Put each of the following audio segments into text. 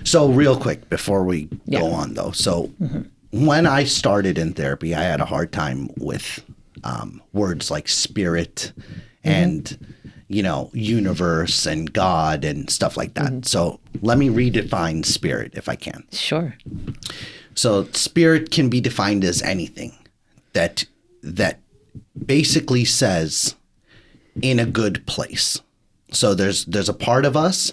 So real quick before we go on though. So when I started in therapy, I had a hard time with words like spirit and, universe and God and stuff like that. So let me redefine spirit if I can. Sure. So spirit can be defined as anything that basically says in a good place. So there's a part of us,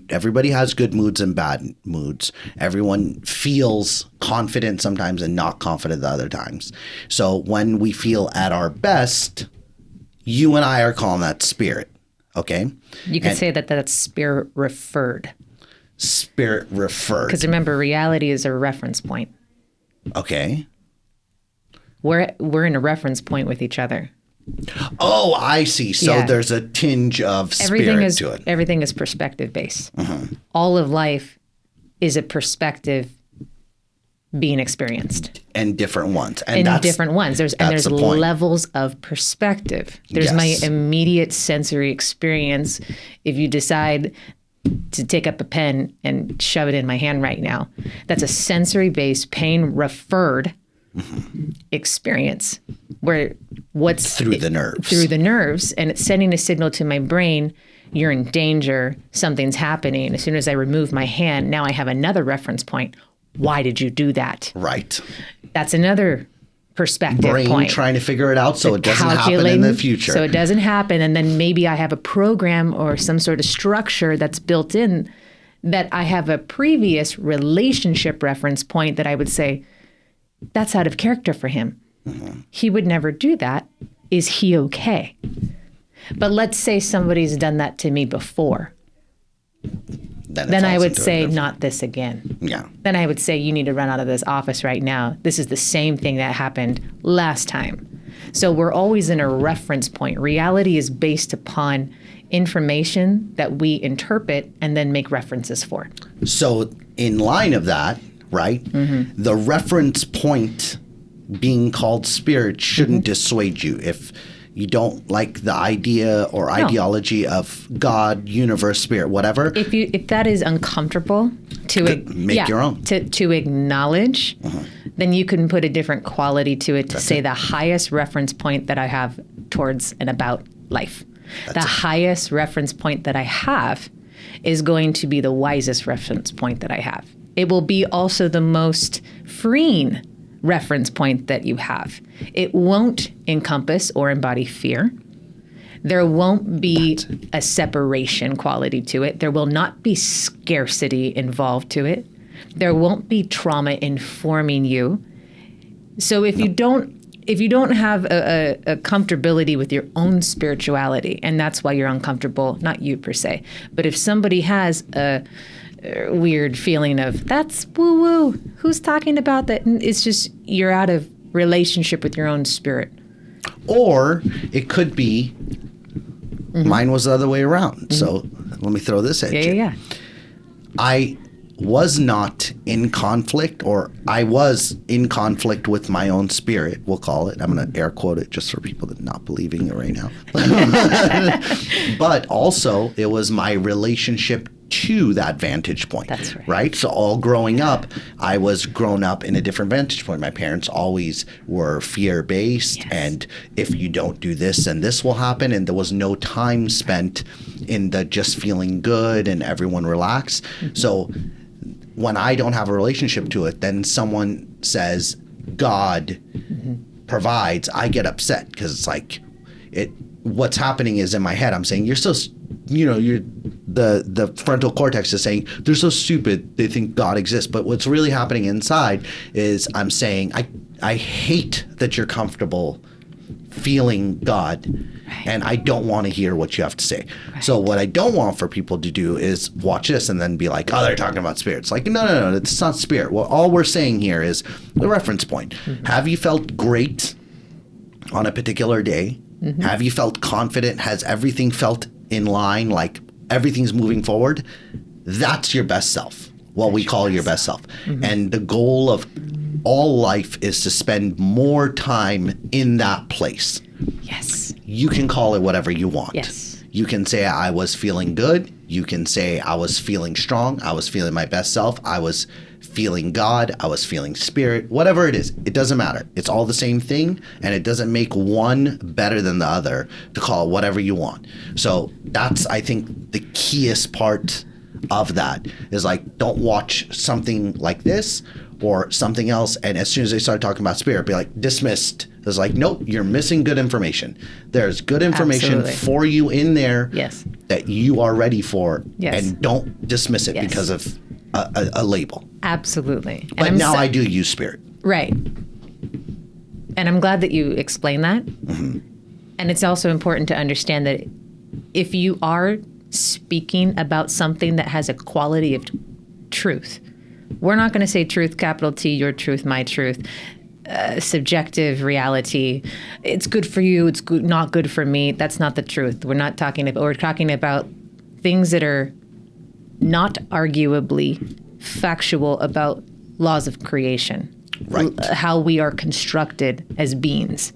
everybody has good moods and bad moods. Everyone feels confident sometimes and not confident the other times. So when we feel at our best, you and I are calling that spirit. Okay? You could say that that's spirit referred. Spirit referred. Because remember, reality is a reference point. Okay. We're in a reference point with each other. Oh, I see. So there's a tinge of spirit to it. Everything is perspective based. All of life is a perspective being experienced. And different ones. There's levels of perspective. There's my immediate sensory experience. If you decide to take up a pen and shove it in my hand right now, that's a sensory based, pain referred experience where what's through the nerves, and it's sending a signal to my brain, you're in danger, something's happening. As soon as I remove my hand, now I have another reference point. Why did you do that? Right. That's another perspective brain point. Trying to figure it out so it doesn't happen in the future. So it doesn't happen, and then maybe I have a program or some sort of structure that's built in that I have a previous relationship reference point that I would say, that's out of character for him. He would never do that. Is he okay? But let's say somebody's done that to me before. Then I would say, not this again. Yeah. Then I would say, you need to run out of this office right now. This is the same thing that happened last time. So we're always in a reference point. Reality is based upon information that we interpret and then make references for. So in line of that, right, the reference point being called spirit shouldn't dissuade you if you don't like the idea or ideology of God, universe, spirit, whatever. If that is uncomfortable to make your own to acknowledge, then you can put a different quality to it to say the highest reference point that I have towards and about life. The highest reference point that I have is going to be the wisest reference point that I have. It will be also the most freeing reference point that you have. It won't encompass or embody fear. There won't be a separation quality to it. There will not be scarcity involved to it. There won't be trauma informing you. So if you don't have a comfortability with your own spirituality, and that's why you're uncomfortable, not you per se, but if somebody has a weird feeling of that's woo-woo, who's talking about that? And it's just you're out of relationship with your own spirit. Or it could be mine was the other way around. So let me throw this at you. Yeah. I was not in conflict, or I was in conflict with my own spirit, we'll call it. I'm going to air quote it just for people that are not believing it right now. But also it was my relationship to that vantage point. That's right. Right? So all growing up, I was grown up in a different vantage point. My parents always were fear-based, and if you don't do this, then this will happen. And there was no time spent in the just feeling good and everyone relax. So when I don't have a relationship to it, then someone says God provides, I get upset because it's like what's happening is in my head, I'm saying, you're so, you're the frontal cortex is saying, they're so stupid, they think God exists. But what's really happening inside is I'm saying, I hate that you're comfortable feeling God, and I don't want to hear what you have to say. Right. So what I don't want for people to do is watch this and then be like, oh, they're talking about spirits. Like, no, it's not spirit. Well, all we're saying here is the reference point. Have you felt great on a particular day? Have you felt confident? Has everything felt in line, like everything's moving forward? That's your best self, what we call your best self. And the goal of all life is to spend more time in that place. Yes. You can call it whatever you want. Yes. You can say I was feeling good. You can say I was feeling strong. I was feeling my best self. I was feeling God. I was feeling spirit. Whatever it is, it doesn't matter. It's all the same thing, and it doesn't make one better than the other to call it whatever you want. So that's, I think, the keyest part of that is like, don't watch something like this or something else, and as soon as they start talking about spirit, be like, dismissed. It's like, nope, you're missing good information. There's good information for you in there that you are ready for, and don't dismiss it because of a label. Absolutely. But now I do use spirit. Right. And I'm glad that you explained that. Mm-hmm. And it's also important to understand that if you are speaking about something that has a quality of truth, we're not going to say truth, capital T, your truth, my truth, subjective reality. It's good for you. It's good, not good for me. That's not the truth. We're talking about things that are not arguably factual about laws of creation, right? How we are constructed as beings.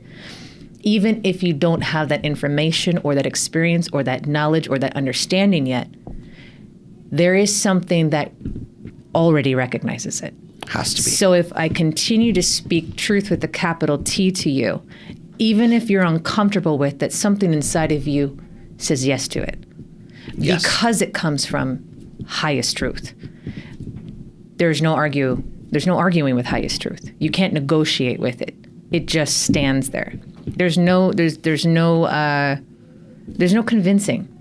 Even if you don't have that information or that experience or that knowledge or that understanding yet, there is something that already recognizes it. Has to be. So if I continue to speak truth with a capital T to you, even if you're uncomfortable with that, something inside of you says yes to it. Yes. Because it comes from highest truth. There's no arguing with highest truth. You can't negotiate with it. It just stands there. There's no convincing.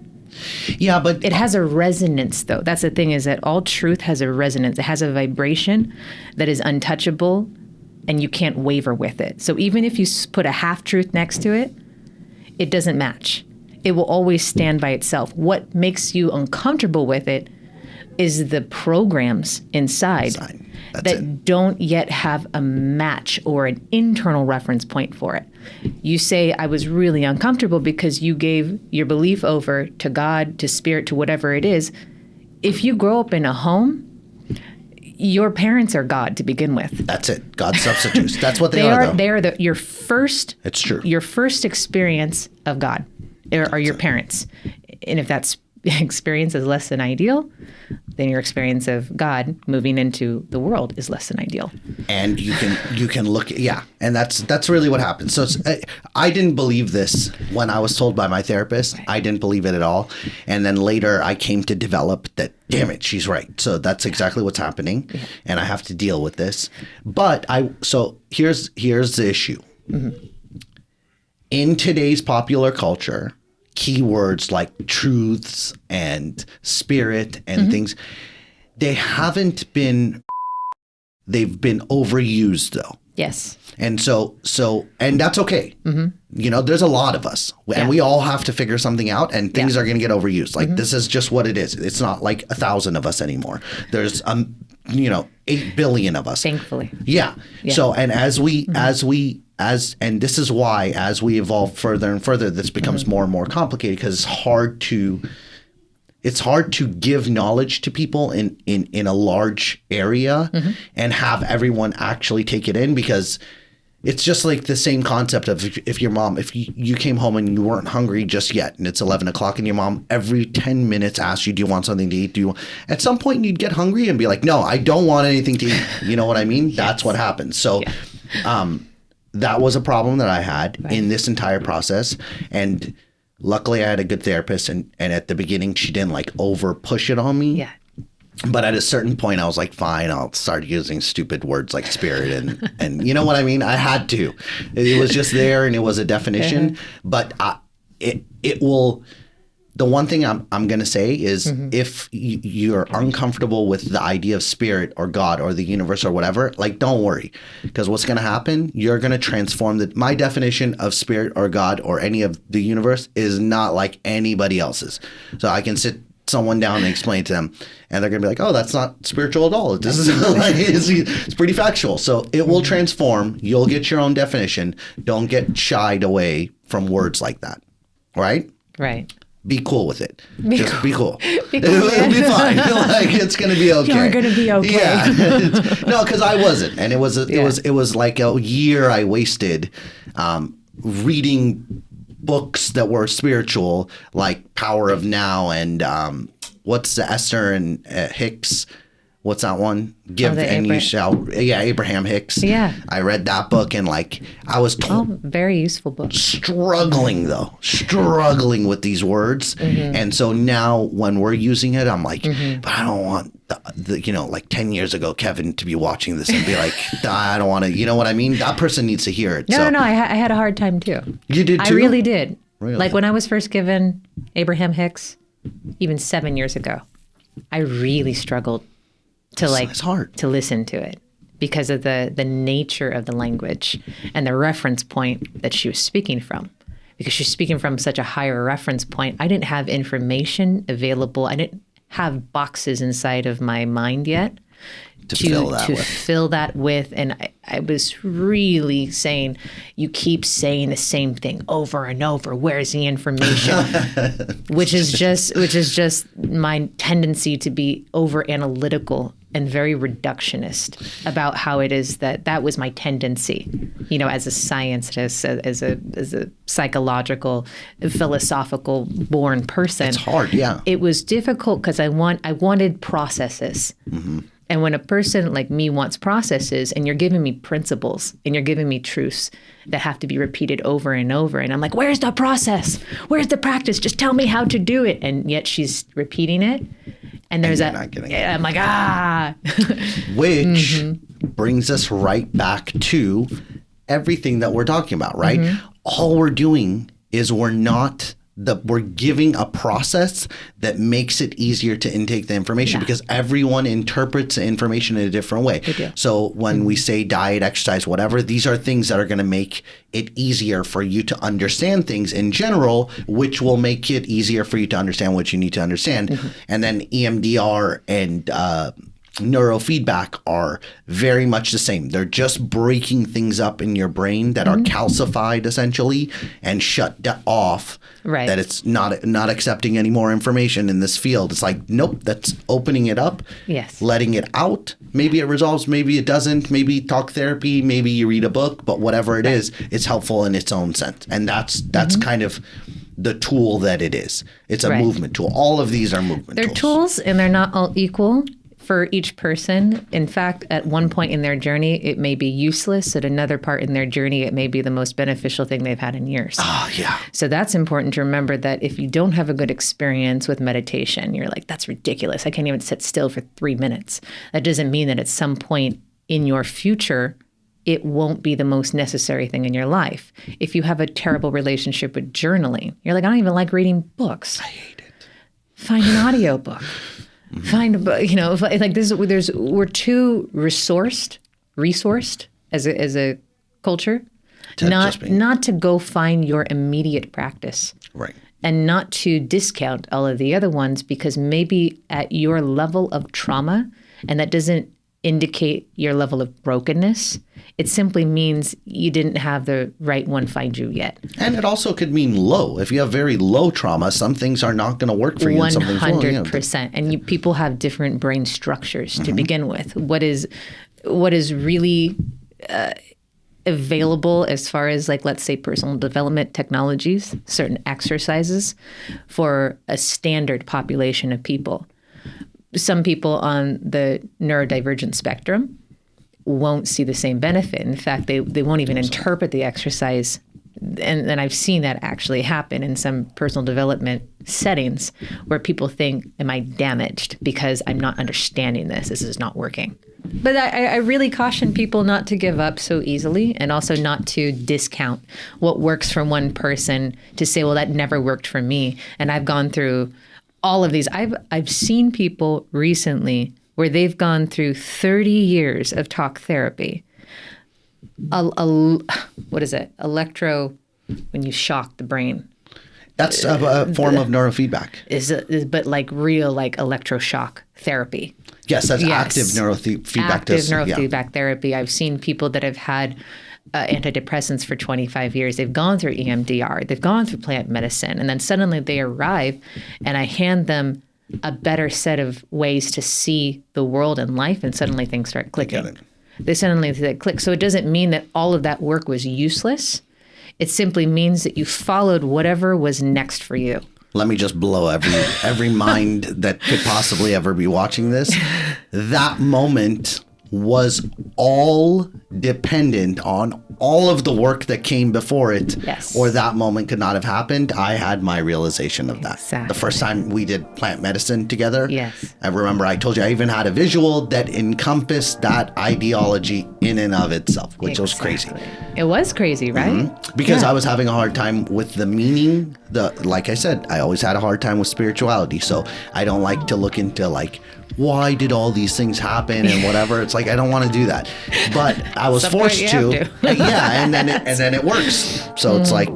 Yeah, but it has a resonance, though. That's the thing, is that all truth has a resonance. It has a vibration that is untouchable, and you can't waver with it. So even if you put a half truth next to it, it doesn't match. It will always stand by itself. What makes you uncomfortable with it is the programs inside that don't yet have a match or an internal reference point for it. You say, I was really uncomfortable because you gave your belief over to God, to spirit, to whatever it is. If you grow up in a home, your parents are God to begin with. That's it. God's substitutes. That's what they are, though. They are your first. It's true. Your first experience of God are your parents. And if that experience is less than ideal, then your experience of God moving into the world is less than ideal. And you can look, and that's really what happens. So I didn't believe this when I was told by my therapist. Right. I didn't believe it at all. And then later I came to develop that, damn it, she's right. So that's exactly what's happening. Yeah. And I have to deal with this. But here's the issue. Mm-hmm. In today's popular culture, keywords like truths and spirit and things, they've been overused, though. Yes. And and that's okay. Mm-hmm. There's a lot of us, and we all have to figure something out, and things are going to get overused. Like, this is just what it is. It's not like 1,000 of us anymore. There's 8 billion of us. Thankfully. Yeah. So, and and this is why, as we evolve further and further, this becomes more and more complicated, because it's hard to give knowledge to people in a large area and have everyone actually take it in, because it's just like the same concept of if you came home and you weren't hungry just yet, and it's 11 o'clock, and your mom every 10 minutes asks you, do you want something to eat? At some point you'd get hungry and be like, no, I don't want anything to eat. You know what I mean? Yes. That's what happens. So, that was a problem that I had in this entire process. And luckily I had a good therapist, and at the beginning she didn't over push it on me. Yeah. But at a certain point I was like, fine, I'll start using stupid words like spirit and you know what I mean? I had to. It was just there, and it was a definition. But it will. The one thing I'm going to say is, if you're uncomfortable with the idea of spirit or God or the universe or whatever, don't worry, because what's going to happen, you're going to transform my definition of spirit or God or any of the universe is not like anybody else's. So I can sit someone down and explain to them, and they're going to be like, oh, that's not spiritual at all. This is it's pretty factual. So it will transform. You'll get your own definition. Don't get shied away from words like that. Right? Right. Be cool with it. Be cool. It'll be fine. It's going to be okay. You're going to be okay. Yeah. No, because I wasn't, and it was like a year I wasted reading books that were spiritual, like Power of Now and what's the Esther and Hicks? What's that one? Give and you shall. Yeah, Abraham Hicks. Yeah. I read that book and like I was very useful book. Struggling with these words. And so now when we're using it, I'm like, but I don't want like 10 years ago, Kevin to be watching this and be like, I don't want to, you know what I mean? That person needs to hear it. No, I had a hard time too. You did too? I really did. Really? Like when I was first given Abraham Hicks, even 7 years ago, I really struggled it's hard to listen to it because of the nature of the language and the reference point that she was speaking from. Because she's speaking from such a higher reference point, I didn't have information available. I didn't have boxes inside of my mind yet to fill that with. And I was really saying, you keep saying the same thing over and over. Where's the information? which is just my tendency to be over analytical and very reductionist about how it is that was my tendency, as a scientist, as a psychological, philosophical born person. It's hard, yeah. It was difficult because I wanted processes. And when a person like me wants processes and you're giving me principles and you're giving me truths that have to be repeated over and over, and I'm like, where's the process? Where's the practice? Just tell me how to do it. And yet she's repeating it. And there's I'm like, Which brings us right back to everything that we're talking about, right? All we're doing is we're giving a process that makes it easier to intake the information because everyone interprets the information in a different way. So when we say diet, exercise, whatever, these are things that are going to make it easier for you to understand things in general, which will make it easier for you to understand what you need to understand. And then EMDR and neurofeedback are very much the same. They're just breaking things up in your brain that are calcified essentially and shut off. Right. That it's not accepting any more information in this field. It's like, nope, that's opening it up. Yes. Letting it out. Maybe it resolves, maybe it doesn't. Maybe talk therapy, maybe you read a book, but whatever it is, it's helpful in its own sense. And that's kind of the tool that it is. It's a movement tool. All of these are movement tools. They're tools and they're not all equal for each person. In fact, at one point in their journey, it may be useless. At another part in their journey, it may be the most beneficial thing they've had in years. Oh, yeah. So that's important to remember that if you don't have a good experience with meditation, you're like, that's ridiculous. I can't even sit still for 3 minutes. That doesn't mean that at some point in your future, it won't be the most necessary thing in your life. If you have a terrible relationship with journaling, you're like, I don't even like reading books. I hate it. Find an audiobook. Find a book, like this. We're too resourced as a culture, not to go find your immediate practice, right? And not to discount all of the other ones because maybe at your level of trauma, and that doesn't indicate your level of brokenness. It simply means you didn't have the right one find you yet. And it also could mean low. If you have very low trauma, some things are not going to work for you. 100%. And people have different brain structures to begin with. What is really available as far as, like, let's say personal development technologies, certain exercises for a standard population of people. Some people on the neurodivergent spectrum won't see the same benefit. In fact, they won't even interpret the exercise. And I've seen that actually happen in some personal development settings where people think, am I damaged because I'm not understanding this? This is not working. But I really caution people not to give up so easily and also not to discount what works for one person to say, well, that never worked for me. And I've gone through all of these. I've seen people recently where they've gone through 30 years of talk therapy. What is it? When you shock the brain. That's a form of neurofeedback. But like real, like electroshock therapy. Yes, that's active neurofeedback. Active neurofeedback therapy. I've seen people that have had antidepressants for 25 years. They've gone through EMDR. They've gone through plant medicine. And then suddenly they arrive and I hand them a better set of ways to see the world and life. And suddenly things start clicking. They suddenly click. So it doesn't mean that all of that work was useless. It simply means that you followed whatever was next for you. Let me just blow every mind that could possibly ever be watching this. That moment was all dependent on all of the work that came before it, Yes. or that moment could not have happened. I had my realization of that. Exactly. The first time we did plant medicine together, Yes. I remember I told you I even had a visual that encompassed that ideology in and of itself, which was crazy. It was crazy, right? Because Yeah. I was having a hard time with the meaning. Like I said, I always had a hard time with spirituality. So I don't like to look into like, why did all these things happen and whatever. It's like, I don't want to do that. But I was Some point forced you to. have to. Yeah, and then it works. So it's like,